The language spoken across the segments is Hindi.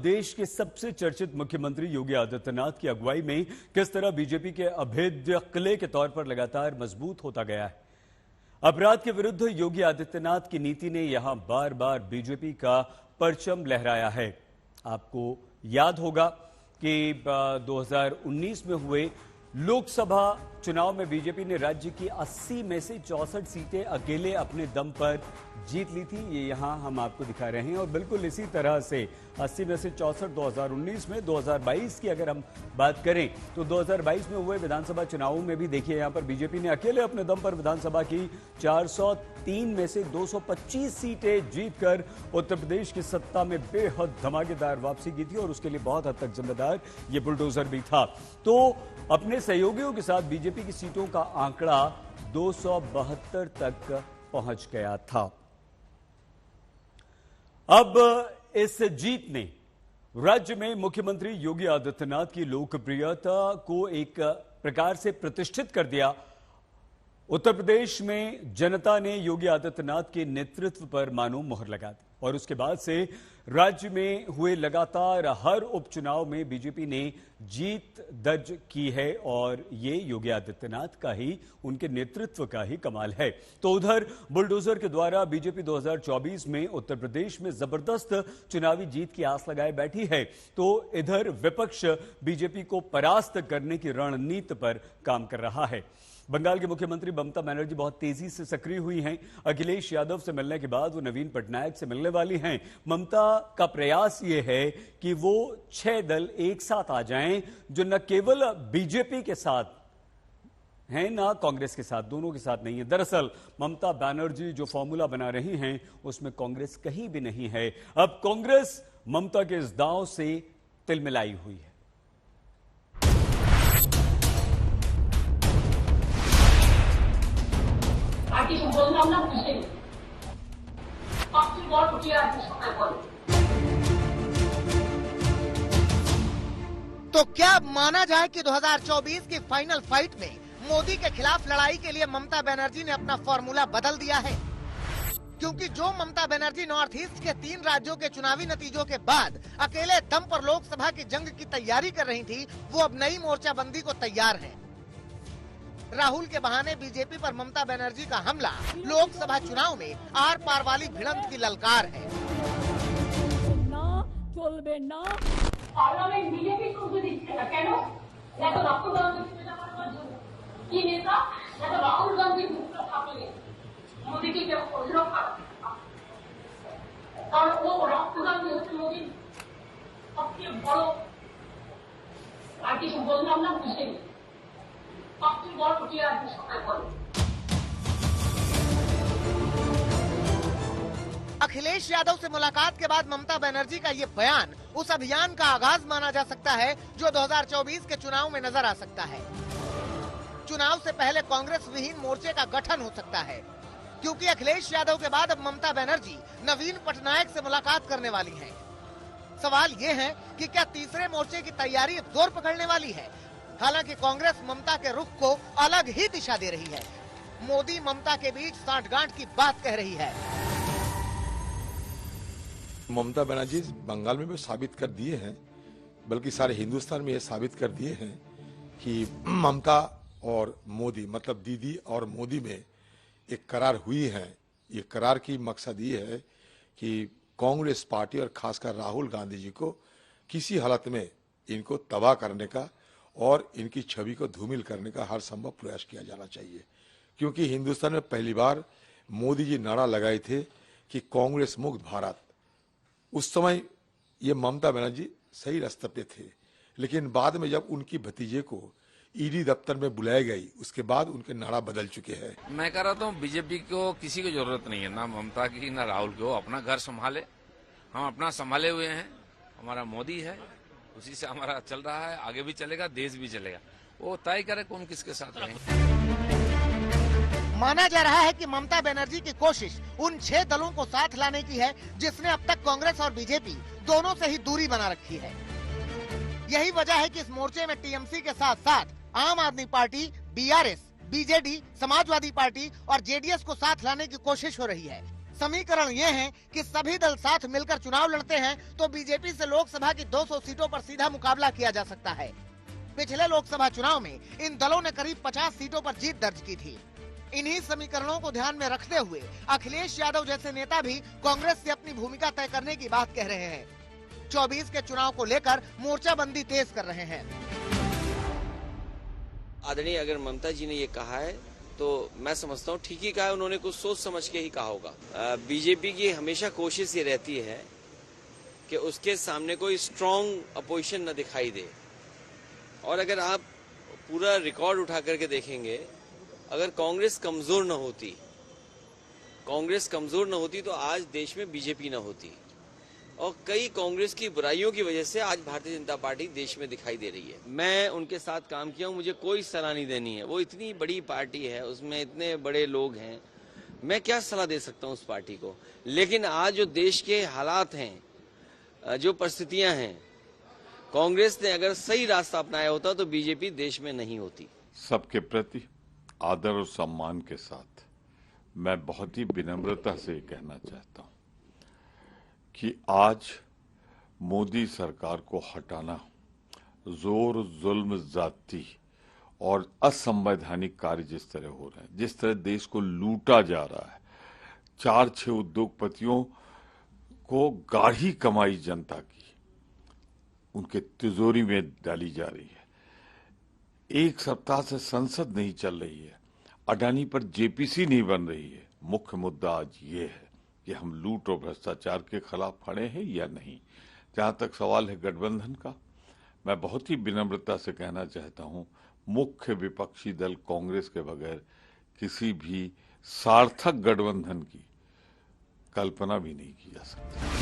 देश के सबसे चर्चित मुख्यमंत्री योगी आदित्यनाथ की अगुवाई में किस तरह बीजेपी के अभेद्य किले के तौर पर लगातार मजबूत होता गया है। अपराध के विरुद्ध योगी आदित्यनाथ की नीति ने यहां बार बार बीजेपी का परचम लहराया है। आपको याद होगा कि 2019 में हुए लोकसभा चुनाव में बीजेपी ने राज्य की 80 में से 64 सीटें अकेले अपने दम पर जीत ली थी। ये यहां हम आपको दिखा रहे हैं और बिल्कुल इसी तरह से 80 में से 64 2019 में 2022 की अगर हम बात करें तो 2022 में हुए विधानसभा चुनावों में भी देखिए यहां पर बीजेपी ने अकेले अपने दम पर विधानसभा की 403 में से 225 सीटें जीतकर उत्तर प्रदेश की सत्ता में बेहद धमाकेदार वापसी की थी और उसके लिए बहुत हद तक जिम्मेदार ये बुलडोजर भी था। तो अपने सहयोगियों के साथ बीजेपी की सीटों का आंकड़ा 272 तक पहुंच गया था। अब इस जीत ने राज्य में मुख्यमंत्री योगी आदित्यनाथ की लोकप्रियता को एक प्रकार से प्रतिष्ठित कर दिया। उत्तर प्रदेश में जनता ने योगी आदित्यनाथ के नेतृत्व पर मानो मोहर लगा दी और उसके बाद से राज्य में हुए लगातार हर उपचुनाव में बीजेपी ने जीत दर्ज की है और ये योगी आदित्यनाथ का ही, उनके नेतृत्व का ही कमाल है। तो उधर बुलडोजर के द्वारा बीजेपी 2024 में उत्तर प्रदेश में जबरदस्त चुनावी जीत की आस लगाए बैठी है, तो इधर विपक्ष बीजेपी को परास्त करने की रणनीति पर काम कर रहा है। बंगाल के मुख्यमंत्री ममता बनर्जी बहुत तेजी से सक्रिय हुई हैं। अखिलेश यादव से मिलने के बाद वो नवीन पटनायक से मिलने वाली हैं। ममता का प्रयास ये है कि वो 6 दल एक साथ आ जाएं जो न केवल बीजेपी के साथ हैं ना कांग्रेस के साथ, दोनों के साथ नहीं है। दरअसल ममता बनर्जी जो फॉर्मूला बना रही हैं उसमें कांग्रेस कहीं भी नहीं है। अब कांग्रेस ममता के इस दांव से तिलमिलाई हुई है। तो क्या माना जाए कि 2024 की फाइनल फाइट में मोदी के खिलाफ लड़ाई के लिए ममता बनर्जी ने अपना फॉर्मूला बदल दिया है? क्योंकि जो ममता बनर्जी नॉर्थ ईस्ट के 3 राज्यों के चुनावी नतीजों के बाद अकेले दम पर लोकसभा की जंग की तैयारी कर रही थी, वो अब नई मोर्चाबंदी को तैयार है। राहुल के बहाने बीजेपी पर ममता बनर्जी का हमला लोकसभा चुनाव में आर पार वाली भिड़ंत की ललकार है। अखिलेश यादव से मुलाकात के बाद ममता बनर्जी का ये बयान उस अभियान का आगाज माना जा सकता है जो 2024 के चुनाव में नजर आ सकता है। चुनाव से पहले कांग्रेस विहीन मोर्चे का गठन हो सकता है, क्योंकि अखिलेश यादव के बाद अब ममता बनर्जी नवीन पटनायक से मुलाकात करने वाली हैं। सवाल ये है कि क्या तीसरे मोर्चे की तैयारी जोर पकड़ने वाली है? हालांकि कांग्रेस ममता के रुख को अलग ही दिशा दे रही है। मोदी ममता के बीच साठगांठ की बात कह रही है। ममता बनर्जी बंगाल में भी साबित कर दिए हैं, बल्कि सारे हिंदुस्तान में ये साबित कर दिए हैं कि ममता और मोदी, मतलब दीदी और मोदी में एक करार हुई है। ये करार की मकसद ये है कि कांग्रेस पार्टी और खासकर राहुल गांधी जी को किसी हालत में इनको तबाह करने का और इनकी छवि को धूमिल करने का हर संभव प्रयास किया जाना चाहिए। क्योंकि हिंदुस्तान में पहली बार मोदी जी नारा लगाए थे कि कांग्रेस मुक्त भारत। उस समय ये ममता बनर्जी सही रास्ते पे थे, लेकिन बाद में जब उनकी भतीजे को ईडी दफ्तर में बुलाई गई, उसके बाद उनके नारा बदल चुके हैं। मैं कह रहा हूँ बीजेपी को किसी की जरूरत नहीं है, ना ममता की ना राहुल की। वो अपना घर संभाले, हम अपना संभाले हुए हैं। हमारा मोदी है, उसी से हमारा चल रहा है, आगे भी चलेगा, देश भी चलेगा। वो तय करे कौन किसके साथ रहेंगे। माना जा रहा है कि ममता बनर्जी की कोशिश उन 6 दलों को साथ लाने की है जिसने अब तक कांग्रेस और बीजेपी दोनों से ही दूरी बना रखी है। यही वजह है कि इस मोर्चे में टीएमसी के साथ साथ आम आदमी party, BRS, BJD, Samajwadi party और जेडीएस को साथ लाने की कोशिश हो रही है। समीकरण ये है कि सभी दल साथ मिलकर चुनाव लड़ते हैं तो बीजेपी से लोकसभा की 200 सीटों पर सीधा मुकाबला किया जा सकता है। पिछले लोकसभा चुनाव में इन दलों ने करीब 50 सीटों पर जीत दर्ज की थी। इन्हीं समीकरणों को ध्यान में रखते हुए अखिलेश यादव जैसे नेता भी कांग्रेस से अपनी भूमिका तय करने की बात कह रहे हैं। 24 के चुनाव को लेकर मोर्चाबंदी तेज कर रहे हैं। आदरणीय अगर ममता जी ने ये कहा है तो मैं समझता हूँ ठीक ही कहा है, उन्होंने कुछ सोच समझ के ही कहा होगा। बीजेपी की हमेशा कोशिश ये रहती है कि उसके सामने कोई स्ट्रॉन्ग अपोजिशन न दिखाई दे। और अगर आप पूरा रिकॉर्ड उठा करके देखेंगे, अगर कांग्रेस कमजोर न होती तो आज देश में बीजेपी न होती। और कई कांग्रेस की बुराइयों की वजह से आज भारतीय जनता पार्टी देश में दिखाई दे रही है। मैं उनके साथ काम किया हूं, मुझे कोई सलाह नहीं देनी है। वो इतनी बड़ी पार्टी है, उसमें इतने बड़े लोग हैं, मैं क्या सलाह दे सकता हूं उस पार्टी को। लेकिन आज जो देश के हालात हैं, जो परिस्थितियां हैं, कांग्रेस ने अगर सही रास्ता अपनाया होता तो बीजेपी देश में नहीं होती। सबके प्रति आदर और सम्मान के साथ मैं बहुत ही विनम्रता से कहना चाहता हूं कि आज मोदी सरकार को हटाना जोर, जुल्म, जाति और असंवैधानिक कार्य जिस तरह हो रहे हैं, जिस तरह देश को लूटा जा रहा है, 4-6 उद्योगपतियों को गाढ़ी कमाई जनता की उनके तिजोरी में डाली जा रही है। एक सप्ताह से संसद नहीं चल रही है, अडानी पर जेपीसी नहीं बन रही है। मुख्य मुद्दा आज ये है कि हम लूट और भ्रष्टाचार के खिलाफ खड़े हैं या नहीं। जहां तक सवाल है गठबंधन का, मैं बहुत ही विनम्रता से कहना चाहता हूं, मुख्य विपक्षी दल कांग्रेस के बगैर किसी भी सार्थक गठबंधन की कल्पना भी नहीं की जा सकती।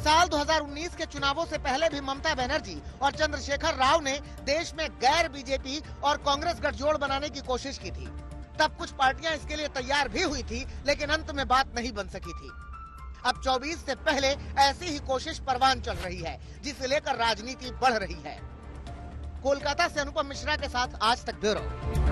साल 2019 के चुनावों से पहले भी ममता बनर्जी और चंद्रशेखर राव ने देश में गैर बीजेपी और कांग्रेस गठजोड़ बनाने की कोशिश की थी। तब कुछ पार्टियां इसके लिए तैयार भी हुई थी, लेकिन अंत में बात नहीं बन सकी थी। अब 24 से पहले ऐसी ही कोशिश परवान चल रही है, जिसे लेकर राजनीति बढ़ रही है। कोलकाता से अनुपम मिश्रा के साथ आज तक ब्यूरो।